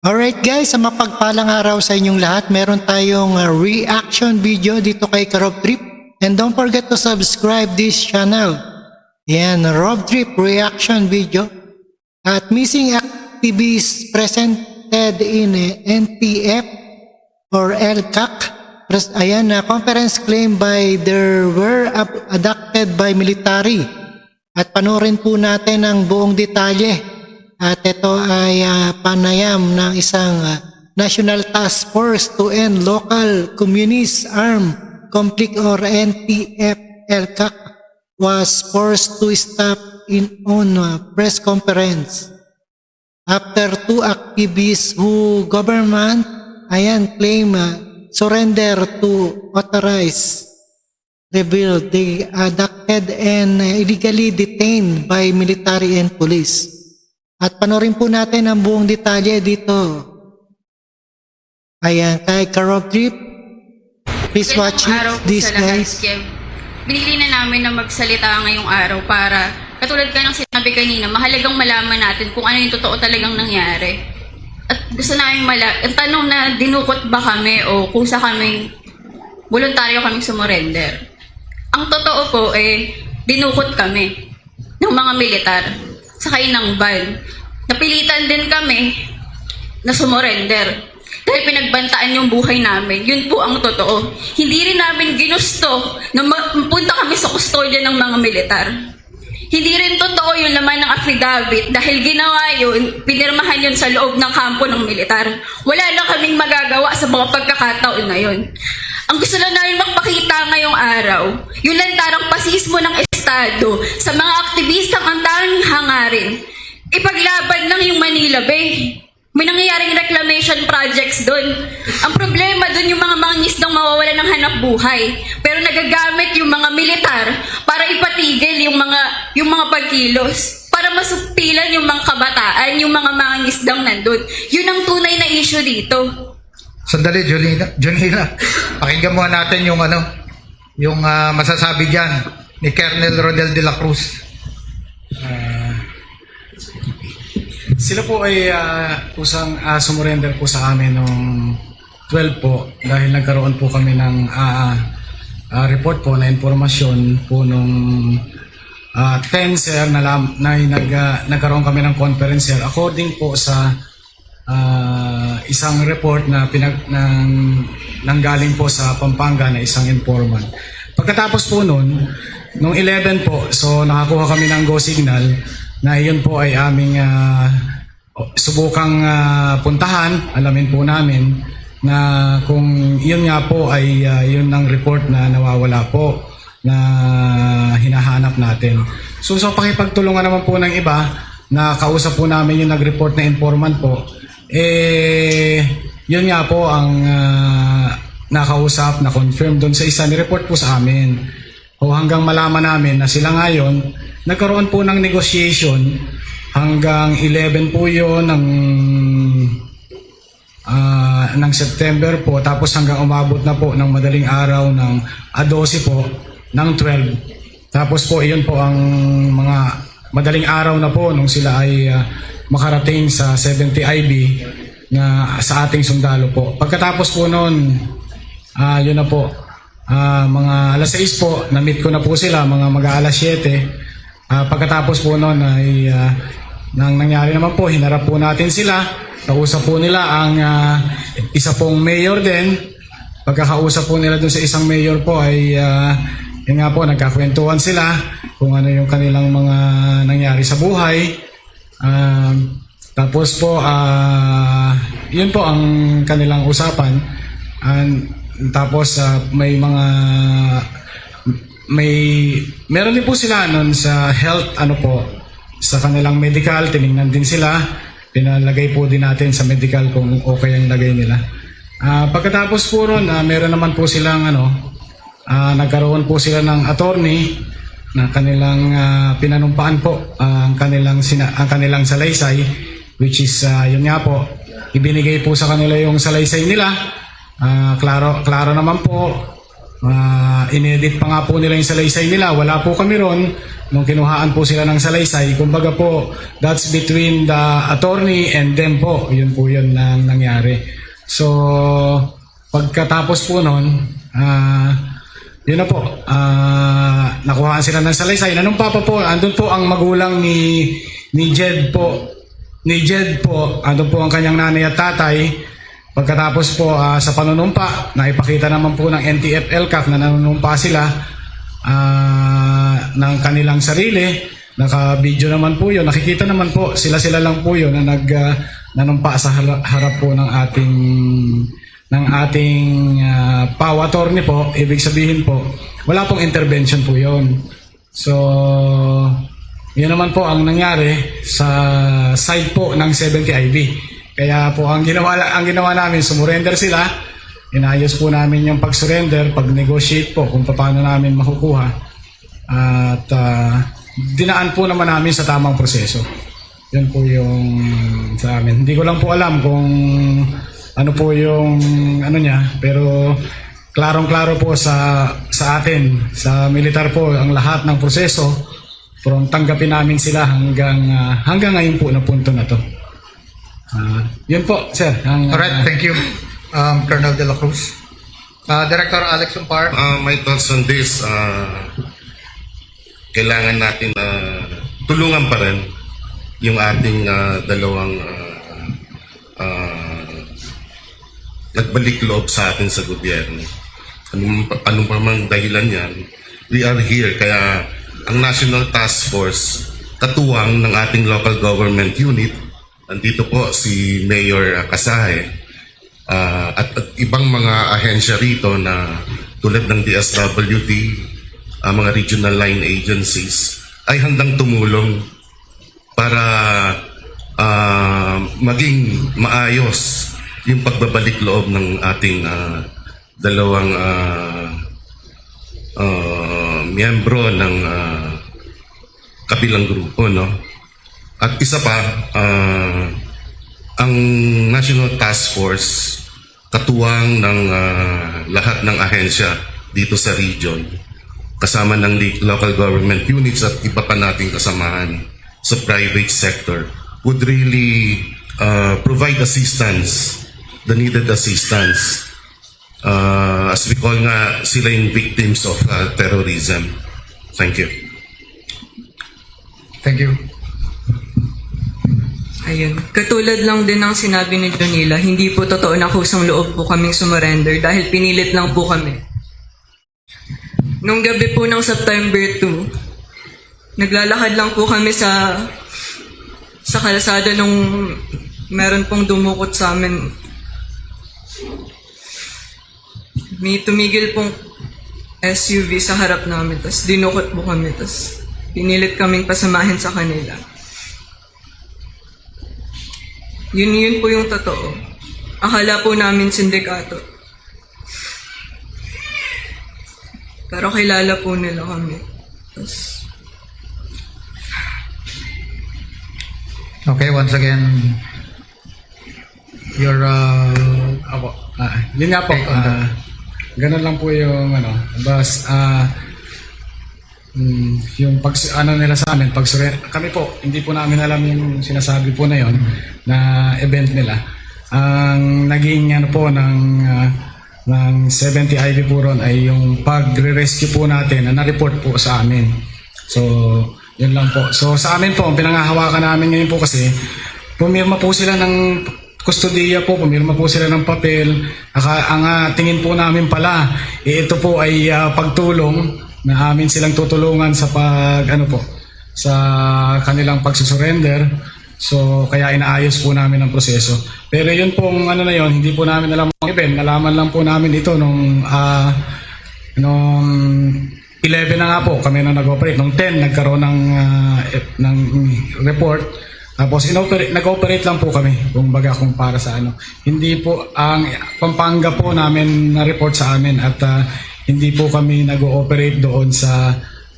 Alright guys, sa mapagpalang araw sa inyong lahat, meron tayong reaction video dito kay Rob Trip. And don't forget to subscribe this channel. Yan, Rob Trip reaction video. At missing activists presented in NTF or LCAC. Ayan, conference claim by there were abducted by military. At panoorin po natin ang buong detalye. At ito ay panayam ng isang National Task Force to End Local Communist Armed Conflict or NTF-LCAC was forced to stop on press conference after two activists who government claim surrender to authorized revealed they abducted and illegally detained by military and police. At panorin po natin ang buong detalye dito. Ayan, kay Rob Trip. Please watch this guys. Binili na namin na magsalita ngayong araw para, katulad ka ng sinabi kanina, mahalagang malaman natin kung ano yung totoo talagang nangyari. At gusto namin ang tanong na dinukot ba kami o kung sa kami voluntaryo kaming sumurrender. Ang totoo po dinukot kami ng mga militar sakay ng van. Napilitan din kami na sumurrender dahil pinagbantaan yung buhay namin. Yun po ang totoo. Hindi rin namin ginusto na mapunta kami sa kustodya ng mga militar. Hindi rin totoo yung laman ng affidavit dahil ginawa yun, pinirmahan yun sa loob ng kampo ng militar. Wala lang kaming magagawa sa mga pagkakataon na yun. Ang gusto lang namin magpakita ngayong araw, yung lantarang pasismo ng Estado sa mga aktivistang ang tanging hangarin, ipaglaban lang yung Manila Bay. May nangyayaring reclamation projects doon. Ang problema doon yung mga mangingisdang mawawalan ng hanap buhay. Pero nagagamit yung mga militar para ipatigil yung mga pagkilos. Para masupilan yung mga kabataan, yung mga mangingisdang nandun. Yun ang tunay na issue dito. Sandali, Junila. Pakinggan mo natin yung masasabi diyan ni Colonel Rodel de la Cruz. Sila po ay kusang sumurrender po sa amin noong 12 po dahil nagkaroon po kami ng report po na informasyon po nung 10 sir na nagkaroon kami ng conference sir according po sa isang report na nanggaling po sa Pampanga na isang informant. Pagkatapos po nung 11 po, so nakakuha kami ng go signal na iyon po ay aming subukang puntahan. Alamin po namin na kung iyon nga po ay yun ang report na nawawala po na hinahanap natin. So pakipagtulungan naman po ng iba na kausap po namin yung nag-report na informant po. Yun nga po ang nakausap, na confirm doon sa isa, ni-report po sa amin. O hanggang malaman namin na sila ngayon, nagkaroon po ng negotiation hanggang 11 po yun ng September po, tapos hanggang umabot na po ng madaling araw ng 12 po ng 12. Tapos po iyon po ang mga madaling araw na po nung sila ay makarating sa 70 IB na sa ating sundalo po. Pagkatapos po noon, yun na po, mga alas 6 po, na-meet ko na po sila, mga mag-aalas 7. Pagkatapos po noon ay nang nangyari naman po, hinarap po natin sila, kausap po nila ang isa pong mayor din. Pagkakausap po nila dun sa isang mayor po ay yun nga po, nagkakwentuhan sila kung ano yung kanilang mga nangyari sa buhay. Tapos po, yun po ang kanilang usapan. Tapos meron din po sila nun sa health, sa kanilang medical, tinignan din sila. Pinalagay po din natin sa medical kung okay ang lagay nila. Pagkatapos po ron, meron naman po silang nagkaroon po sila ng attorney na kanilang pinanumpaan po ang kanilang salaysay, which is yun nga po, ibinigay po sa kanila yung salaysay nila. Klaro naman po, inedit pa nga po nila yung salaysay nila. Wala po kami ron nung kinuhaan po sila ng salaysay, kumbaga po, that's between the attorney and them po. Yun po yun na nangyari. So, pagkatapos po nun, yun na po, nakuhaan sila ng salaysay. Nanumpa pa po, andun po ang magulang ni Jed po. Andun po ang kanyang nanay at tatay. Pagkatapos po sa panunumpa, naipakita naman po ng NTF-ELCAC na nanunumpa sila ng kanilang sarili. Naka-video naman po yun. Nakikita naman po, sila lang po yun na nanumpa sa harap po ng ating PAW attorney po. Ibig sabihin po, wala pong intervention po yun. So, yun naman po ang nangyari sa side po ng 70IB. Kaya po ang ginawa namin, sumurrender sila. Inayos po namin yung pag-surrender, pag-negotiate po kung paano namin makukuha. At dinaan po naman namin sa tamang proseso. Yun po yung sa amin. Hindi ko lang po alam kung ano po yung ano niya, pero klarong-klaro po sa atin, sa militar po, ang lahat ng proseso from tanggapin namin sila hanggang ngayon po na punto na to. Yun po, sir. Alright, thank you, Colonel De La Cruz. Director Alex Umpar. My thoughts on this, kailangan natin tulungan pa rin yung ating dalawang nagbalik loob sa atin sa gobyerno. Anong pa mang dahilan yan, we are here. Kaya ang National Task Force, katuwang ng ating local government unit, nandito po si Mayor Kasahe, at ibang mga ahensya rito na tulad ng DSWD, mga regional line agencies, ay handang tumulong para maging maayos yung pagbabalik loob ng ating dalawang miyembro ng kabilang grupo, no? At isa pa, ang National Task Force, katuwang ng lahat ng ahensya dito sa region, kasama ng local government units at iba pa nating kasamahan sa private sector, would really provide assistance, the needed assistance. As we call nga, sila yung victims of terrorism. Thank you. Thank you. Ayun. Katulad lang din ng sinabi ni Jonila, hindi po totoo na kusang loob po kaming sumurrender dahil pinilit lang po kami. Nung gabi po ng September 2, naglalakad lang po kami sa kalsada nung meron pong dumukot sa amin. May tumigil pong SUV sa harap namin, tapos dinukot po kami, tapos pinilit kaming pasamahin sa kanila. Yun po yung totoo. Akala po namin sindikato. Pero kilala po nila kami. Tapos, Okay, once again, your yun nga po, ganun lang po yung yung nila sa amin, kami po, hindi po namin alam yung sinasabi po na yon na event nila. Ang naging ng 70IB po ron ay yung pagre-rescue po natin na na-report po sa amin. So, yun lang po. So, sa amin po, ang pinangahawakan namin ngayon po kasi, pumirma po sila ng kustodiya po, pumirma po sila ng papel. Ang tingin po namin pala, ito po ay pagtulong na amin silang tutulungan sa sa kanilang pagsusurrender. So, kaya inaayos po namin ang proseso. Pero yun pong na yun, hindi po namin alam ang event. Nalaman lang po namin ito nung 11 na nga po kami na nag-operate. Nung 10, nagkaroon ng report. Tapos nag-operate lang po kami, kung para sa Hindi po, ang Pampanga po namin na-report sa amin at hindi po kami nag-ooperate doon sa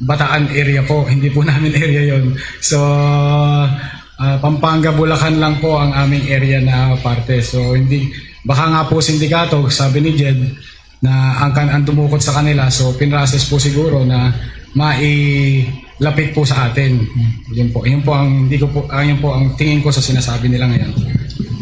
Bataan area po. Hindi po namin area yon. So, Pampanga, Bulacan lang po ang aming area na parte. So, baka nga po sindikato, sabi ni Jed, na ang dumukot sa kanila. So, pinrases po siguro na lapit po sa atin. Yun po ang hindi ko po yun po ang tingin ko sa sinasabi nila ngayon.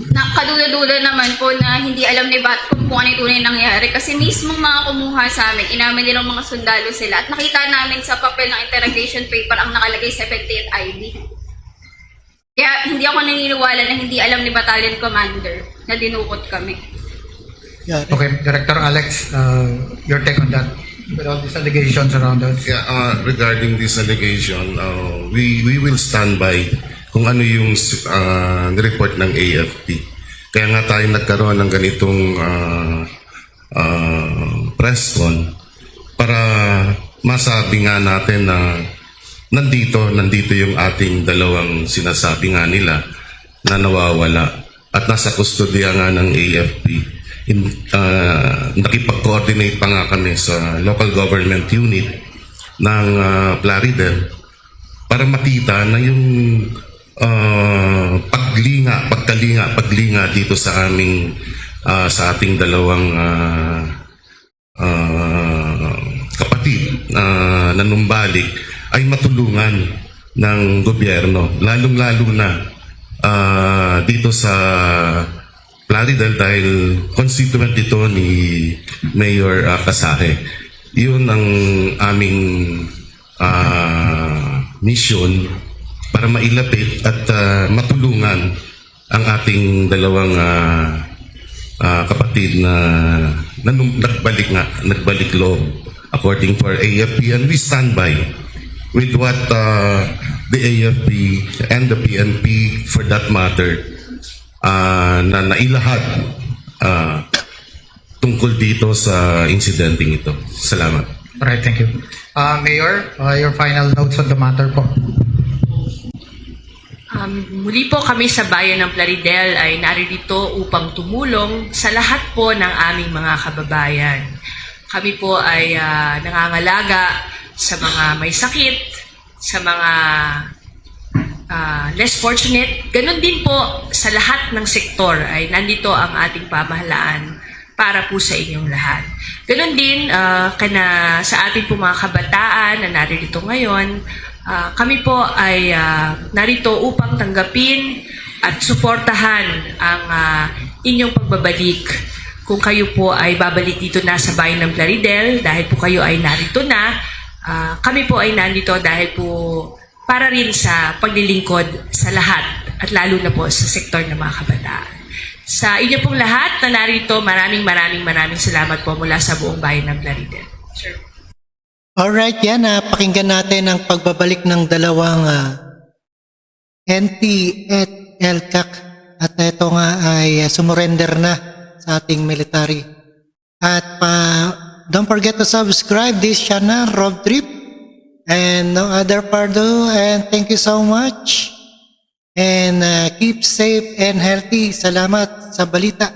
Nakaduda-duda naman po na hindi alam ni Bat kung ano yung tunay nangyari kasi mismo mga kumuha sa amin, inamin nilang mga sundalo sila at nakita namin sa papel ng interrogation paper ang nakalagay 78 ID. Kaya hindi ako naniniwala na hindi alam ni Battalion Commander na dinukot kami. Yeah. Okay, Director Alex, your take on that? With all these allegations around us. Yeah, regarding this allegation, we will stand by kung ano yung report ng AFP. Kaya nga tayo nagkaroon ng ganitong press con para masabi nga natin na nandito yung ating dalawang sinasabi nga nila na nawawala at nasa kustodiya nga ng AFP. Nakipag-coordinate pa nga kami sa local government unit ng Plaridel para makita na yung paglinga dito sa aming sa ating dalawang kapatid na nanumbalik ay matulungan ng gobyerno, lalong-lalo na dito sa Plaridel dahil constituent ito ni Mayor Kasahe. Yun ang aming mission para mailapit at matulungan ang ating dalawang kapatid na nagbalik loob according for AFP, and we stand by with what the AFP and the PNP for that matter na nailahad tungkol dito sa insidenteng ito. Salamat. Alright, thank you. Mayor, your final notes on the matter po. Muli po kami sa bayan ng Plaridel ay naririto upang tumulong sa lahat po ng aming mga kababayan. Kami po ay nangangalaga sa mga may sakit, sa mga less fortunate. Ganon din po sa lahat ng sektor ay nandito ang ating pamahalaan para po sa inyong lahat. Ganon din sa ating po mga kabataan na naririto ngayon. Kami po ay narito upang tanggapin at suportahan ang inyong pagbabalik. Kung kayo po ay babalik dito na sa bayan ng Plaridel, dahil po kayo ay narito na, kami po ay nandito dahil po para rin sa paglilingkod sa lahat at lalo na po sa sektor ng mga kabataan. Sa inyo pong lahat na narito, maraming salamat po mula sa buong bayan ng Plaridel. Sure. Alright, yan. Pakinggan natin ang pagbabalik ng dalawang NP at LCAC. At ito nga ay sumurrender na sa ating military. At don't forget to subscribe this channel, Rob Trip. And no other pardo. And thank you so much. And keep safe and healthy. Salamat sa balita.